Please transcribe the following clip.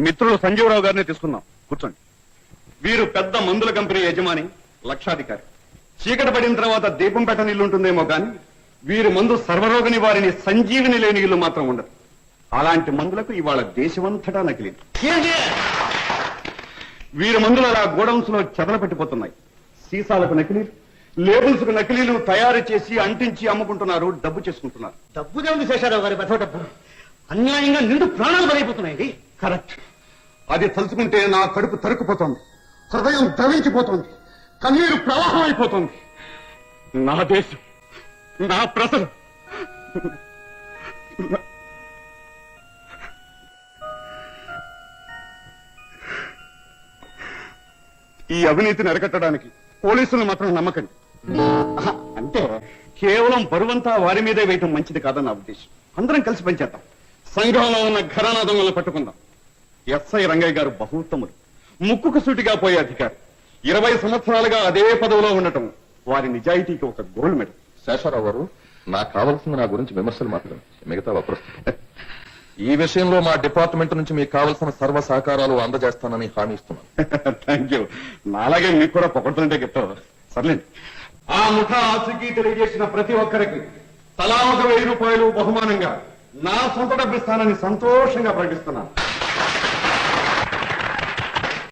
మిత్రులు సంజీవరావు గారిని తీసుకుందాం. కూర్చోండి. వీరు పెద్ద మందుల కంపెనీ యజమాని, లక్షాధికారి. చీకటి పడిన తర్వాత దీపం పెట్టని ఇల్లు ఉంటుందేమో కానీ వీరి మందు సర్వరోగ నివారిని సంజీవిని లేని ఇల్లు మాత్రం ఉండదు. అలాంటి మందులకు ఇవాళ దేశమంతటా నకిలీ. వీరి మందులు అలా గోడౌన్స్ లో చెదలపెట్టిపోతున్నాయి. సీసాలకు నకిలీలు, లేబుల్స్ కు నకిలీలు తయారు చేసి అంటించి అమ్ముకుంటున్నారు, డబ్బు చేసుకుంటున్నారు. డబ్బు దేవుంది శేషారావు గారి బెథో డబ్బు అన్యాయంగా నిండు ప్రాణాలు బలైపోతున్నాయండి. కరెక్ట్. అది తలుచుకుంటే నా కడుపు తరుక్కుపోతోంది, హృదయం ద్రవించిపోతోంది, కన్నీరు ప్రవాహం అయిపోతోంది. నా దేశం, నా ప్రజలు ఈ అవినీతిని అరికట్టడానికి పోలీసులను మాత్రం నమ్మకండి. అంటే కేవలం బరువంతా వారి మీదే వేయటం మంచిది కాదని నా ఉద్దేశం. అందరం కలిసి పనిచేద్దాం. సంఘంలో ఉన్న ఘరానా దొంగలను పట్టుకుందాం. ఎస్ఐ రంగయ్య గారు బహుత్తములు, ముక్కుకు సూటిగా పోయే అధికారి. 20 సంవత్సరాలుగా అదే పదవిలో ఉండటం వారి నిజాయితీకి ఒక గోల్డ్ మెడల్. శేషారావు గారు, నాకు కావాల్సింది నా గురించి విమర్శలు మాత్రమే, మిగతా అప్రస్తుతం. ఈ విషయంలో మా డిపార్ట్మెంట్ నుంచి మీకు కావలసిన సర్వ సహకారాలు అందజేస్తానని హామీ ఇస్తున్నాను. Thank you. నాలాగే మీకు కూడా పొగడుతుంటే గిట్ట. సర్లేండి. ఆ ముఠ ఆచూకీ తెలియజేసిన ప్రతి ఒక్కరికి తలా 1,000 రూపాయలు బహుమానంగా నా సొంత డబ్బిస్తానని సంతోషంగా ప్రకటిస్తున్నాను.